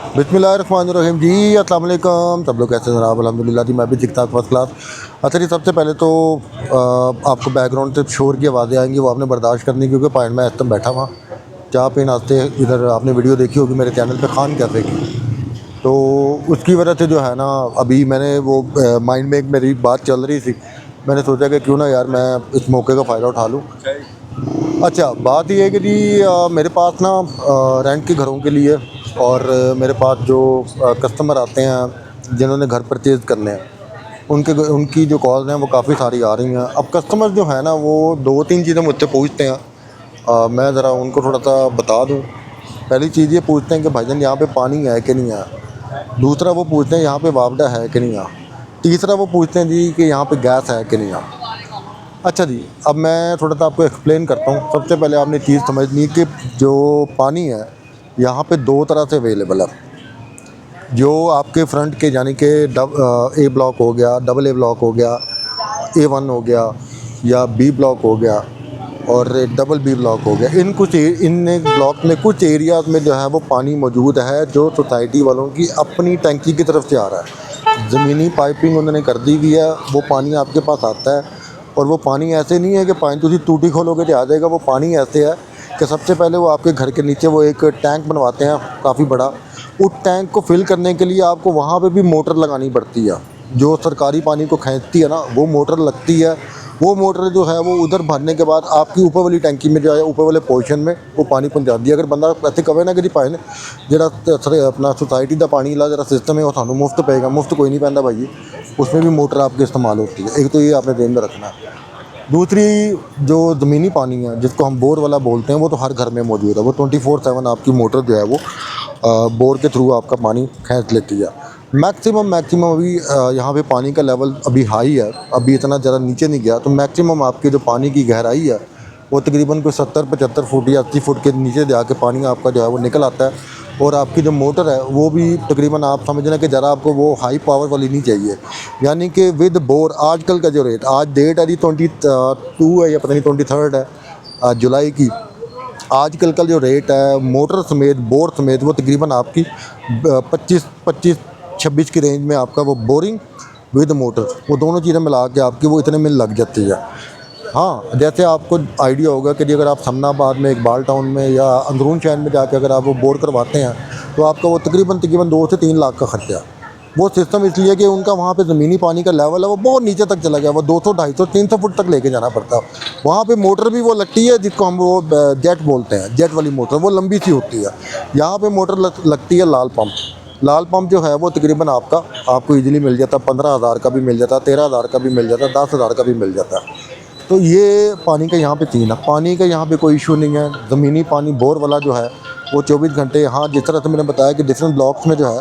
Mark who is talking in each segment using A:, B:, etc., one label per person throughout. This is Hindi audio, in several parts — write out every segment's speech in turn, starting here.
A: बिस्मिल्लाहिर्रहमानिर्रहीम जी। अस्सलाम वालेकुम। सब लोग कैसे जनाब? अल्हम्दुलिल्लाह जी, मैं भी ठीक ठाक फर्स्ट क्लास। अच्छा जी, सबसे पहले तो आपको बैकग्राउंड से शोर की आवाज़ें आएंगी, वो आपने बर्दाश्त करनी, क्योंकि पाइन में इस टाइम बैठा हुआ चाय पे नाश्ते। इधर आपने वीडियो देखी होगी मेरे चैनल पे खान कैफ़े की, तो उसकी वजह से जो है ना, अभी मैंने वो माइंड में एक मेरी बात चल रही थी, मैंने सोचा कि क्यों ना यार मैं इस मौके का फ़ायदा उठा लूँ। अच्छा, बात ये है कि जी मेरे पास ना रेंट के घरों के लिए और मेरे पास जो कस्टमर आते हैं जिन्होंने घर परचेज़ करने हैं, उनकी जो कॉल्स हैं वो काफ़ी सारी आ रही हैं। अब कस्टमर जो है ना, वो 2-3 चीज़ें मुझसे पूछते हैं। मैं ज़रा उनको थोड़ा सा बता दूं। पहली चीज़ ये पूछते हैं कि भाईजान यहाँ पे पानी है कि नहीं है। दूसरा वो पूछते हैं यहाँ पे वापडा है कि नहीं है। तीसरा वो पूछते हैं जी कि यहाँ पे गैस है कि नहीं है। अच्छा जी, अब मैं थोड़ा सा आपको एक्सप्लेन करता हूँ। सबसे पहले आपने चीज़ समझनी कि जो पानी है यहाँ पे दो तरह से अवेलेबल है। जो आपके फ्रंट के यानी कि ए ब्लॉक हो गया, डबल ए ब्लॉक हो गया, A1 हो गया, या बी ब्लॉक हो गया, और डबल बी ब्लॉक हो गया। इन ब्लॉक में कुछ एरियाज़ में जो है वो पानी मौजूद है जो सोसाइटी वालों की अपनी टंकी की तरफ से आ रहा है। ज़मीनी पाइपिंग उन्होंने कर दी हुई है, वो पानी आपके पास आता है। और वो पानी ऐसे नहीं है कि पानी तुझी टूटी खोलोगे तो आ जाएगा। वो पानी ऐसे है कि सबसे पहले वो आपके घर के नीचे वो एक टैंक बनवाते हैं काफ़ी बड़ा। उस टैंक को फिल करने के लिए आपको वहाँ पे भी मोटर लगानी पड़ती है। जो सरकारी पानी को खींचती है ना, वो मोटर लगती है। वो मोटर जो है वो उधर भरने के बाद आपकी ऊपर वाली टैंकी में जो है, ऊपर वाले पोर्शन में वो पानी पहुँचा दिया। अगर बंदा ऐसे कहे ना कि जी पानी जरा अपना सोसाइटी का पानी ला जरा सिस्टम है वो थानू मुफ्त पेगा, मुफ्त कोई नहीं पैंदा भाई, उसमें भी मोटर आपके इस्तेमाल होती है। एक तो ये आपने ध्यान में रखना है। दूसरी, जो ज़मीनी पानी है जिसको हम बोर वाला बोलते हैं, वो तो हर घर में मौजूद है। वो 24/7 आपकी मोटर जो है वो बोर के थ्रू आपका पानी खींच लेती है। मैक्सिमम अभी यहाँ पे पानी का लेवल अभी हाई है, अभी इतना ज़रा नीचे नहीं गया। तो मैक्सिमम आपकी जो पानी की गहराई है वो तकरीबन कोई 70-75 फुट या 80 फुट के नीचे जाके पानी आपका जो है वो निकल आता है। और आपकी जो मोटर है वो भी तकरीबन आप समझना कि ज़रा आपको वो हाई पावर वाली नहीं चाहिए। यानी कि विद बोर आजकल का जो रेट, आज डेट है जी 22 है या पता नहीं 23 है जुलाई की। आजकल का जो रेट है मोटर समेत बोर समेत वो तकरीबन आपकी 25-26 की रेंज में आपका वो बोरिंग विद मोटर, वो दोनों चीज़ें मिला के आपकी वो इतने में लग जाती है। हाँ, जैसे आपको आइडिया होगा कि जी अगर आप समनाबाद में, इकबाल टाउन में या अंदरून शहर में जाके अगर आप वो बोर करवाते हैं तो आपका वो तकरीबन 2 से 3 लाख का खर्चा है। वो सिस्टम इसलिए कि उनका वहाँ पे ज़मीनी पानी का लेवल है वो बहुत नीचे तक चला गया। वो 200, 250, 300 फुट तक लेके जाना पड़ता है। वहाँ पे मोटर भी वो लगती है जिसको हम वो जेट बोलते हैं, जेट वाली मोटर, वो लंबी सी होती है। यहाँ पे मोटर लगती है लाल पम्प। लाल पम्प जो है वो तकरीबन आपको ईजिली मिल जाता है। 15,000 का भी मिल जाता है, 13,000 का भी मिल जाता है, 10,000 का भी मिल जाता है। तो ये पानी का यहाँ पे सीन है। पानी का यहाँ पे कोई इशू नहीं है। ज़मीनी पानी बोर वाला जो है वो 24 घंटे, हाँ जिस तरह से मैंने बताया कि डिफरेंट ब्लॉक्स में जो है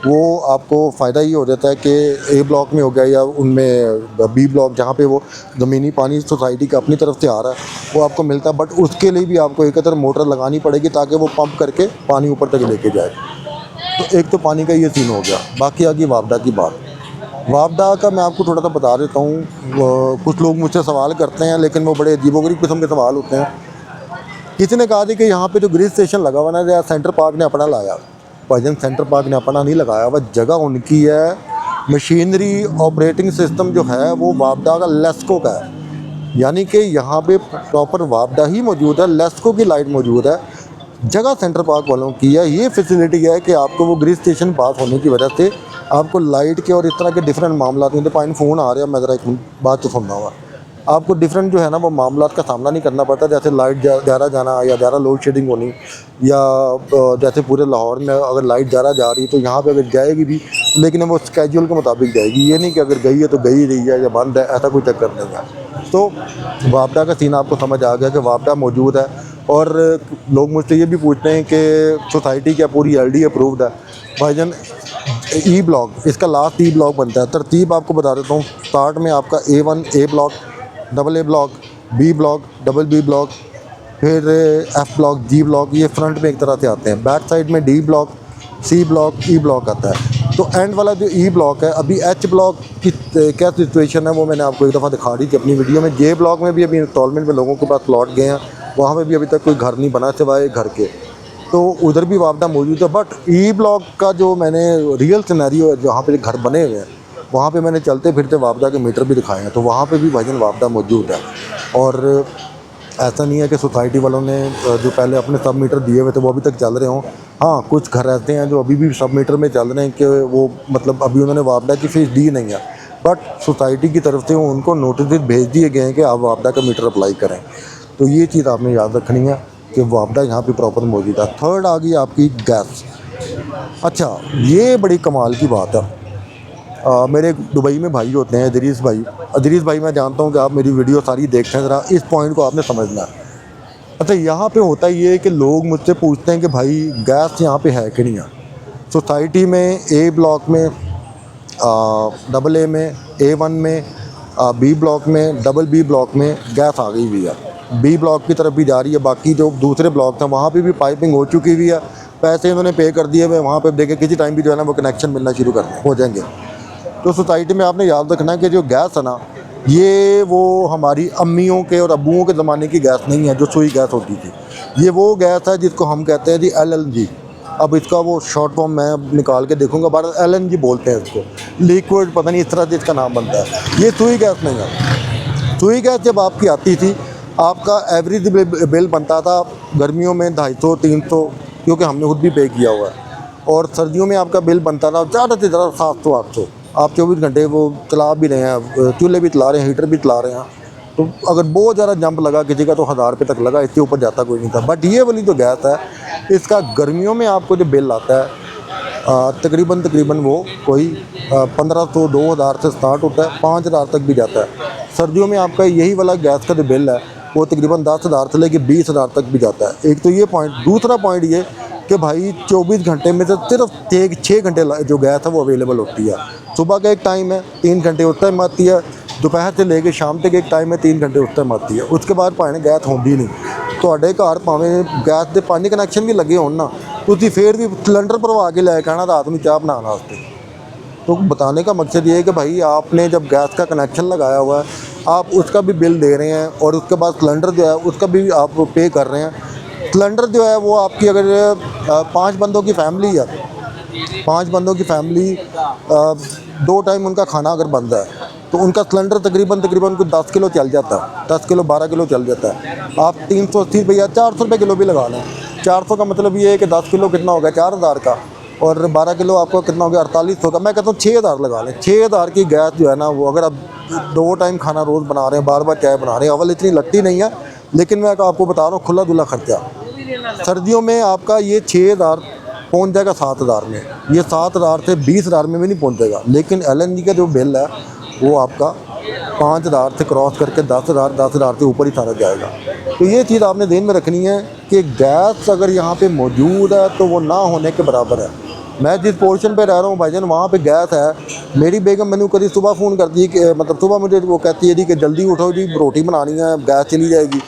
A: वो आपको फ़ायदा ये हो जाता है कि ए ब्लॉक में हो गया या उनमें बी ब्लॉक जहाँ पे वो ज़मीनी पानी सोसाइटी का अपनी तरफ से आ रहा है वो आपको मिलता है। बट उसके लिए भी आपको एकत्र मोटर लगानी पड़ेगी ताकि वो पंप करके पानी ऊपर तक लेके जाए। तो एक तो पानी का ये सीन हो गया। बाकी आगे वापडा की बात। वापडा का मैं आपको थोड़ा सा बता देता हूँ। कुछ लोग मुझसे सवाल करते हैं लेकिन वो बड़े अजीबोगरीब किस्म के सवाल होते हैं। किसी ने कहा थी कि यहाँ पे जो ग्रिल स्टेशन लगा हुआ ना, सेंटर पार्क ने अपना लाया। भाईजान सेंटर पार्क ने अपना नहीं लगाया, वह जगह उनकी है। मशीनरी ऑपरेटिंग सिस्टम जो है वो वापडा का लेस्को का है। यानी कि यहाँ पे प्रॉपर वापडा ही मौजूद है, लेस्को की लाइट मौजूद है। जगह सेंटर पार्क वालों की है। ये फैसिलिटी है कि आपको वो ग्रिल स्टेशन पास होने की वजह से आपको लाइट के और इस तरह के डिफरेंट मामला नहीं। तो पाइन फ़ोन आ रहा है, मैं ज़रा एक बात तो सुनना हुआ। आपको डिफरेंट जो है ना वो मामला का सामना नहीं करना पड़ता। जैसे लाइट ज़्यादा जाना या ज़्यादा लोड शेडिंग होनी, या जैसे पूरे लाहौर में अगर लाइट ज़्यादा जा रही तो यहाँ पे अगर जाएगी भी लेकिन वो स्केड्यूल के मुताबिक जाएगी। ये नहीं कि अगर गई है तो गई रही है या बंद है, ऐसा कोई चक्कर नहीं है। तो वापडा का सीन आपको समझ आ गया कि वापडा मौजूद है। और लोग मुझसे ये भी पूछते हैं कि सोसाइटी क्या पूरी LD अप्रूव्ड है। भाईजान ई ब्लॉक, इसका लास्ट ई ब्लॉक बनता है। तरतीब आपको बता देता हूँ। स्टार्ट में आपका A1 A block, double A block, B block, double B block, फिर F ब्लॉक, G ब्लॉक, ये फ्रंट में एक तरह से आते हैं। बैक साइड में D block, C block, E block आता है। तो एंड वाला जो E ब्लॉक है, अभी H ब्लॉक की क्या सिचुएशन है वो मैंने आपको एक दफ़ा दिखा दी थी अपनी वीडियो में। J ब्लॉक में भी अभी इंस्टॉलमेंट में लोगों के पास प्लॉट गए हैं, वहाँ पर भी अभी तक कोई घर नहीं बना सिवाय घर के। तो उधर भी वापदा मौजूद है। बट ई ब्लॉक का जो मैंने रियल सिनेरियो है, जहाँ पे घर बने हुए हैं, वहाँ पे मैंने चलते फिरते वापदा के मीटर भी दिखाए हैं, तो वहाँ पे भी भाईजान वापदा मौजूद है। और ऐसा नहीं है कि सोसाइटी वालों ने जो पहले अपने सब मीटर दिए हुए थे वो अभी तक चल रहे हों। हाँ, कुछ घर ऐसे हैं जो अभी भी सब मीटर में चल रहे हैं कि वो मतलब अभी उन्होंने वापदा की फीस दी नहीं है, बट सोसाइटी की तरफ से उनको नोटिस भेज दिए गए हैं कि आप वापदा का मीटर अप्लाई करें। तो ये चीज़ आपने याद रखनी है कि वापदा यहाँ पे प्रॉपर मौजूद है। थर्ड आ गई आपकी गैस। अच्छा, ये बड़ी कमाल की बात है। मेरे दुबई में भाई होते हैं इदरीस भाई मैं जानता हूँ कि आप मेरी वीडियो सारी देखते हैं, ज़रा इस पॉइंट को आपने समझना है। अच्छा, यहाँ पे होता ये है कि लोग मुझसे पूछते हैं कि भाई गैस यहाँ पे है कि नहीं है। सोसाइटी में ए ब्लॉक में, डबल ए में, A1 में, बी ब्लॉक में, डबल बी ब्लॉक में गैस आ गई हुई है। बी ब्लॉक की तरफ भी जा रही है, बाकी जो दूसरे ब्लॉक थे वहाँ पे भी पाइपिंग हो चुकी हुई है, पैसे इन्होंने पे कर दिए हुए, वहाँ पे देखे किसी टाइम भी जो है ना वो कनेक्शन मिलना शुरू कर हो जाएंगे। तो सोसाइटी में आपने याद रखना है कि जो गैस है ना, ये वो हमारी अम्मियों के और अब्बुओं के ज़माने की गैस नहीं है जो सुई गैस होती थी। ये वो गैस है जिसको हम कहते हैं जी LNG। अब इसका वो शॉर्ट फॉर्म मैं निकाल के देखूंगा, बार LNG बोलते हैं इसको, लिक्विड पता नहीं इस तरह से इसका नाम बनता है। ये सुई गैस नहीं है। सुई गैस जब आपकी आती थी, आपका एवरेज बिल बनता था गर्मियों में 250-300, क्योंकि हमने खुद भी पे किया हुआ है। और सर्दियों में आपका बिल बनता था ज़्यादा से ज़्यादा 700-800। आप 24 घंटे वो चला भी रहे हैं, चूल्हे भी चला रहे हैं, हीटर भी चला रहे हैं, तो अगर बहुत ज़्यादा जंप लगा किसी का तो 1000 रुपये तक लगा, इसके ऊपर जाता कोई नहीं था। बट ये वाली जो गैस है, इसका गर्मियों में आपको जो बिल आता है तकरीबन वो कोई 1500-2000 से स्टार्ट होता है, 5000 तक भी जाता है। सर्दियों में आपका यही वाला गैस का जो बिल है वो तकरीबन 10,000 से लेके 20,000 तक भी जाता है। एक तो ये पॉइंट। दूसरा पॉइंट ये कि भाई 24 घंटे में से सिर्फ 6 घंटे जो गैस है वो अवेलेबल होती है। सुबह का एक टाइम है 3 घंटे उस टाइम आती है, दोपहर से लेके शाम तक एक टाइम है 3 घंटे उस टाइम आती है, उसके बाद भाई गैस होती नहीं। ਤੁਹਾਡੇ ਘਰ ਭਾਵੇਂ ਗੈਸ ਦੇ 5 कनैक्शन भी लगे होना, ਤੁਸੀਂ फिर भी सिलेंडर भरवा के ਲੈ ਕੇ आना रात में चाह बनाने वास्ते। तो बताने का मकसद ये है कि भाई आपने जब गैस का कनेक्शन लगाया हुआ है, आप उसका भी बिल दे रहे हैं और उसके बाद सिलेंडर जो है उसका भी आप पे कर रहे हैं। सिलेंडर जो है वो आपकी अगर 5 बंदों की फैमिली है, 5 बंदों की फैमिली 2 टाइम उनका खाना अगर बनता है तो उनका सिलेंडर तकरीबन कुछ 10 किलो चल जाता है, 10 किलो 12 किलो चल जाता है। आप 380 रुपये या 400 रुपये किलो भी लगा लें। 400 का मतलब ये है कि 10 किलो कितना हो गया 4000 का, और 12 किलो आपको कितना हो गया 4800 का। मैं कहता हूँ 6000 लगा लें। 6000 की गैस जो है ना, वो अगर आप 2 टाइम खाना रोज़ बना रहे हैं, बार बार चाय बना रहे हैं, अवल इतनी लगती नहीं है, लेकिन मैं आपको बता रहा हूँ खुला दुला खर्चा। सर्दियों में आपका ये 6000 पहुँच जाएगा 7000 में, ये 7000 से 20000 में भी नहीं पहुँचेगा। लेकिन LNG का जो बिल है वो आपका 5000 से क्रॉस करके 10,000 से ऊपर ही सारा जाएगा। तो ये चीज़ आपने ध्यान में रखनी है कि गैस अगर यहाँ पे मौजूद है तो वो ना होने के बराबर है। मैं जिस पोर्शन पे रह रहा हूँ भाईजान, वहाँ पे गैस है। मेरी बेगम मैंने कभी सुबह फ़ोन करती है कि मतलब सुबह मुझे वो कहती है जी कि जल्दी उठो जी, रोटी बनानी है, गैस चली जाएगी।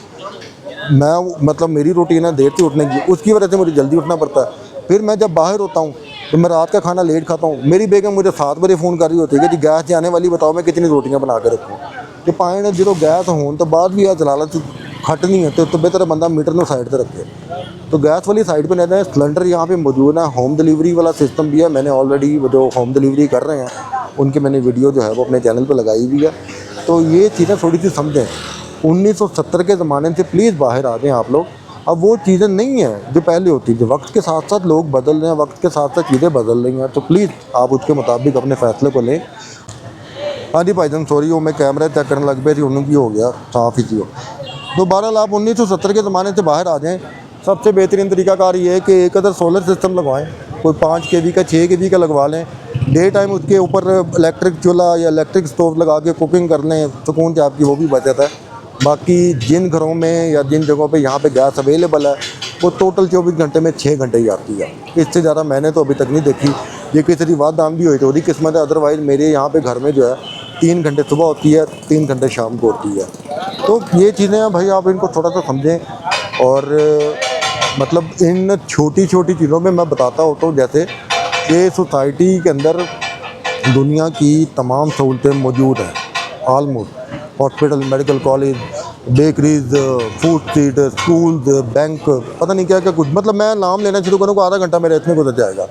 A: मैं मतलब मेरी रूटीन है देर से उठने की, उसकी वजह से मुझे जल्दी उठना पड़ता है। फिर मैं जब बाहर होता हूँ तो मैं रात का खाना लेट खाता हूँ। मेरी बेगम मुझे 7 बजे फ़ोन कर रही होती है कि जी गैस जाने वाली, बताओ मैं कितनी रोटियाँ बना के रखूँ। तो पानी जो गैस होने तो बाद भी जलालत खट नहीं है, तो बेहतर बंदा मीटर में साइड पर रखे। तो गैस वाली साइड पर रहता है। सिलेंडर यहाँ पे मौजूद है, होम डिलीवरी वाला सिस्टम भी है। मैंने ऑलरेडी जो होम डिलीवरी कर रहे हैं उनके मैंने वीडियो जो है वो अपने चैनल पर लगाई हुई है। तो ये चीज़ें थोड़ी सी समझें। 1970 के ज़माने से प्लीज़ बाहर आ जाएँ आप लोग। अब वो चीज़ें नहीं हैं जो पहले होती थी। वक्त के साथ साथ लोग बदल रहे हैं, वक्त के साथ साथ चीज़ें बदल रही हैं, तो प्लीज़ आप उसके मुताबिक अपने फ़ैसले को लें। हाँ जी भाईजान, सॉरी वो मैं कैमरा चेक करने लग पे थी, उन्होंने भी हो गया साफ़ ही थी वो। तो बहरहाल आप 1970 के ज़माने से बाहर आ जाएँ। सबसे बेहतरीन तरीकाकार ये है कि एक अदर सोलर सिस्टम लगवाएँ, कोई 5 kV का 6 kV का लगवा लें। डे टाइम उसके ऊपर इलेक्ट्रिक चूल्हा या इलेक्ट्रिक स्टोव लगा के कुकिंग कर लें, सुकून से आपकी वो भी बचत है। बाकी जिन घरों में या जिन जगहों पे यहाँ पे गैस अवेलेबल है वो टोटल 24 घंटे में 6 घंटे ही आती है। इससे ज़्यादा मैंने तो अभी तक नहीं देखी। ये किसी की बात दाम भी हुई तो वही किस्मत है, अदरवाइज़ मेरे यहाँ पे घर में जो है 3 घंटे सुबह होती है, 3 घंटे शाम को होती है। तो ये चीज़ें हैं भाई, आप इनको थोड़ा सा समझें। और मतलब इन छोटी छोटी चीज़ों में मैं बताता होता हूँ, जैसे कि सोसाइटी के अंदर दुनिया की तमाम सहूलतें मौजूद हैं almost. Hospital, medical college, bakeries, food street, schools, bank, पता नहीं क्या क्या कुछ, मतलब मैं नाम लेना शुरू करूँगा आधा घंटा मेरे इसमें गुजर जाएगा।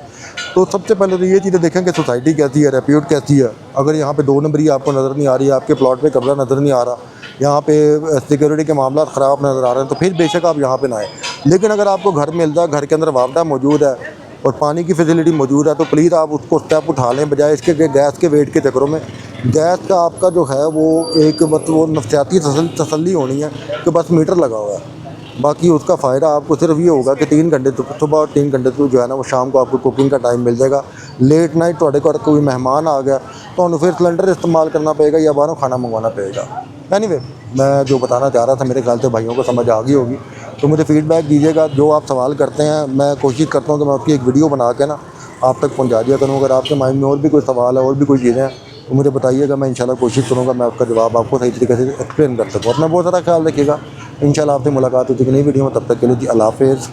A: तो सबसे पहले तो ये चीज़ें देखें कि सोसाइटी कैसी है, रेप्यूट कैसी है। अगर यहाँ पे 2 नंबरी आपको नज़र नहीं आ रही है, आपके प्लॉट पे कब्जा नज़र नहीं आ रहा, यहाँ पे सिक्योरिटी के मामला ख़राब नज़र आ रहे हैं, तो फिर बेशक आप यहाँ पे ना आए। लेकिन अगर आपको घर मिलता है, घर के अंदर वापडा मौजूद है और पानी की फैसिलिटी मौजूद है, तो प्लीज़ आप उसको स्टेप उठा लें, बजाय इसके कि गैस के वेट के चक्करों में। गैस का आपका जो है वो एक मतलब वो नफ्सियाती तसल्ली होनी है कि बस मीटर लगा हुआ है। बाकी उसका फ़ायदा आपको सिर्फ ये होगा कि 3 घंटे तो सुबह और 3 घंटे तो जो है ना वो शाम को आपको कुकिंग का टाइम मिल जाएगा। लेट नाइट थोड़े घर कोई मेहमान आ गया तो उन्हें फिर सिलेंडर इस्तेमाल करना पड़ेगा या बाहरों खाना मंगवाना पड़ेगा। एनीवे, मैं जो बताना चाह रहा था मेरे ख्याल से भाइयों को समझ आ गई होगी। तो मुझे फ़ीडबैक दीजिएगा, जो आप सवाल करते हैं मैं कोशिश करता हूँ कि मैं उसकी एक वीडियो बना के ना आप तक पहुँचा दिया करूँ। अगर आपके माइंड में और भी कोई सवाल है और भी कोई चीज़ें हैं तो मुझे बताइएगा, मैं इंशाल्लाह कोशिश करूँगा मैं आपका जवाब आपको सही तरीके से एक्सप्लेन कर सकूँ। अपना बहुत सारा ख्याल रखिएगा। इंशाल्लाह आपसे मुलाकात होती है नई वीडियो में, तब तक के लिए जी अल्लाह हाफ़िज़।